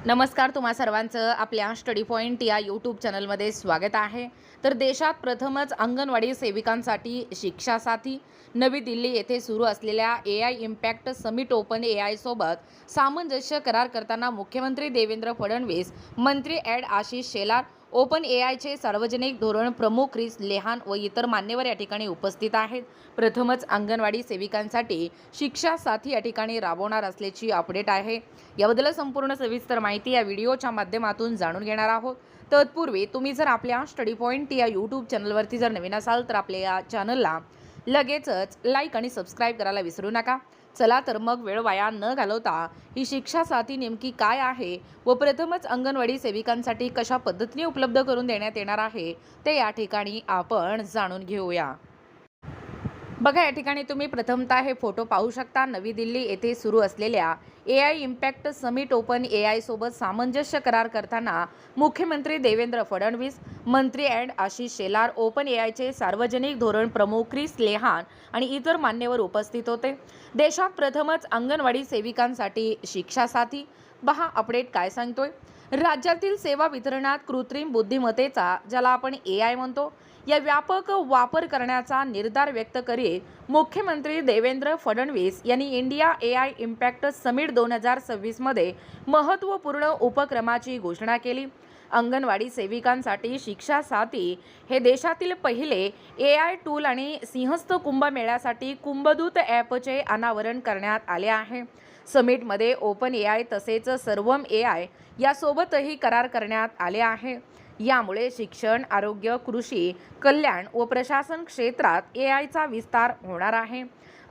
नमस्कार, तुम्हा सर्वांचं आपल्या स्टडी पॉइंट या यूट्यूब चॅनलमध्ये स्वागत आहे। तर देशात प्रथमच अंगणवाडी सेविकांसाठी शिक्षा साथी। नवी दिल्ली येथे सुरू असलेल्या AI impact summit open AI सोबत सामंजस्य करार करताना मुख्यमंत्री देवेंद्र फडणवीस, मंत्री ॲड आशिष शेलार, ओपन AIचे सार्वजनिक धोरण प्रमुख क्रिस लेहान व इतर मान्यवर या ठिकाणी उपस्थित आहेत। प्रथमच अंगणवाडी सेविकांसाठी शिक्षा साथी या ठिकाणी राबवणार असल्याची अपडेट आहे। याबद्दल संपूर्ण सविस्तर माहिती या व्हिडिओच्या माध्यमातून जाणून घेणार आहोत। तत्पूर्वी तुम्ही जर आपल्या स्टडी पॉइंट या यूट्यूब चॅनलवरती जर नवीन असाल तर आपल्या या चॅनलला लगेचच लाईक आणि सबस्क्राईब करायला विसरू नका। चला तर मग वेळ वाया न घालवता ही शिक्षा साथी नेमकी काय आहे व प्रथमच अंगणवाडी सेविकांसाठी कशा पद्धतीने उपलब्ध करून देण्यात येणार आहे ते या ठिकाणी आपण जाणून घेऊया। बघा, या ठिकाणी तुम्ही प्रथमतः हे फोटो पाहू शकता। नवी दिल्ली येथे सुरू असलेल्या AI impact summit open AI सोबत सामंजस्य करार करताना मुख्यमंत्री देवेंद्र फडणवीस, मंत्री ॲड आशिष शेलार, ओपन AIचे सार्वजनिक धोरण प्रमुख क्रिस लेहान आणि इतर मान्यवर उपस्थित होते। देशात प्रथमच अंगणवाडी सेविकांसाठी शिक्षा साथी। पहा अपडेट काय सांगतोय। राज्यातील सेवा वितरणात कृत्रिम बुद्धिमत्तेचा, ज्याला आपण AI म्हणतो, या व्यापक वापर करण्याचा निर्धार व्यक्त करीत मुख्यमंत्री देवेंद्र फडणवीस यांनी इंडिया AI इम्पॅक्ट समिट 2026 मध्ये महत्त्वपूर्ण उपक्रमाची घोषणा केली। अंगणवाडी सेविकांसाठी शिक्षा साथी हे देशातील पहिले AI टूल आणि सिंहस्थ कुंभमेळ्यासाठी कुंभदूत ॲपचे अनावरण करण्यात आले आहे। समिटमध्ये ओपन AI तसेच सर्वम AI यासोबतही करार करण्यात आले आहे। यामुळे शिक्षण, आरोग्य, कृषी, कल्याण व प्रशासन क्षेत्रात AIचा विस्तार होणार आहे।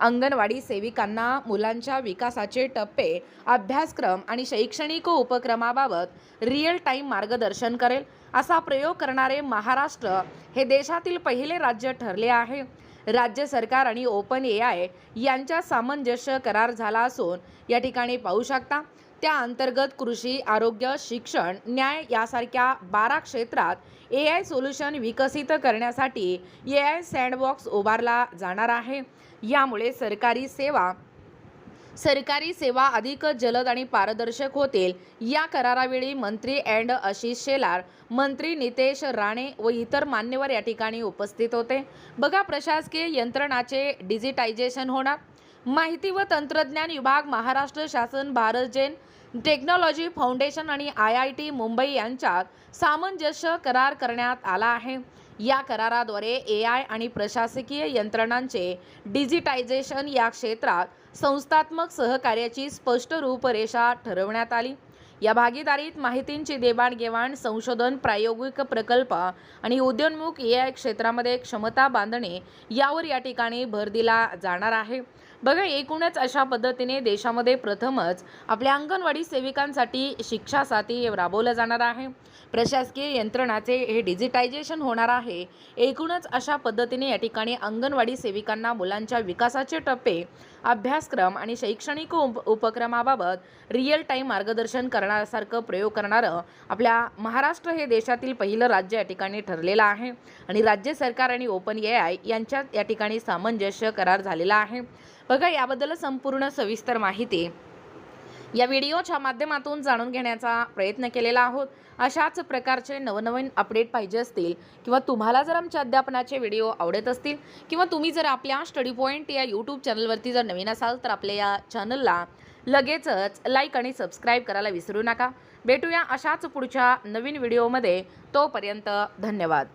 अंगणवाडी सेविकांना मुलांच्या विकासाचे टप्पे, अभ्यासक्रम आणि शैक्षणिक उपक्रमाबाबत रिअल टाईम मार्गदर्शन करेल। असा प्रयोग करणारे महाराष्ट्र हे देशातील पहिले राज्य ठरले आहे। राज्य सरकार आणि ओपन AI यांच्या सामंजस्य करार झाला असून या ठिकाणी पाहू शकता त्या अंतर्गत कृषी, आरोग्य, शिक्षण, न्याय यासारख्या 12 क्षेत्रात AI सोल्युशन विकसित करण्यासाठी AI सँडबॉक्स उभारला जाणार आहे। यामुळे सरकारी सेवा अधिक जलद आणि पारदर्शक होतील। या करारावेळी मंत्री ॲड आशिष शेलार, मंत्री नितेश राणे व इतर मान्यवर या ठिकाणी उपस्थित होते। बघा, प्रशासकीय यंत्रणाचे डिजिटायझेशन होणार। माहिती व तंत्रज्ञान विभाग, महाराष्ट्र शासन, भारत जैन टेक्नॉलॉजी फाउंडेशन आणि IIT मुंबई यांच्यात सामंजस्य करार करण्यात आला आहे। या कराराद्वारे AI आणि प्रशासकीय यंत्रणांचे डिजिटायझेशन या क्षेत्रात संस्थात्मक सहकार्याची स्पष्ट रूपरेषा ठरवण्यात आली। या भागीदारीत माहितींची देवाणघेवाण, संशोधन, प्रायोगिक प्रकल्प आणि उदयोन्मुख AI क्षेत्रामध्ये क्षमता बांधणे यावर या ठिकाणी भर दिला जाणार आहे। बघा, एकूणच अशा पद्धतीने देशामध्ये प्रथमच आपल्या अंगणवाडी सेविकांसाठी शिक्षा साथी राबवलं जाणार आहे। प्रशासकीय यंत्रणाचे हे डिजिटायझेशन होणार आहे। एकूणच अशा पद्धतीने या ठिकाणी अंगणवाडी सेविकांना मुलांच्या विकासाचे टप्पे, अभ्यासक्रम आणि शैक्षणिक उपक्रमाबाबत रिअल टाईम मार्गदर्शन करण्यासारखं प्रयोग करणारं आपल्या महाराष्ट्र हे देशातील पहिलं राज्य या ठिकाणी ठरलेलं आहे आणि राज्य सरकार आणि ओपन AI यांच्यात या ठिकाणी सामंजस्य करार झालेला आहे। बघा, याबद्दल संपूर्ण सविस्तर माहिती या व्हिडिओच्या माध्यमातून जाणून घेण्याचा प्रयत्न केलेला आहोत। अशाच प्रकारचे नवनवीन अपडेट पाहिजे असतील किंवा तुम्हाला जर आमच्या अध्यापनाचे व्हिडिओ आवडत असतील किंवा तुम्ही जर आपल्या स्टडी पॉइंट या यूट्यूब चॅनलवरती जर नवीन असाल तर आपल्या या चॅनलला लगेचच लाईक आणि सबस्क्राईब करायला विसरू नका। भेटूया अशाच पुढच्या नवीन व्हिडिओमध्ये। तोपर्यंत धन्यवाद।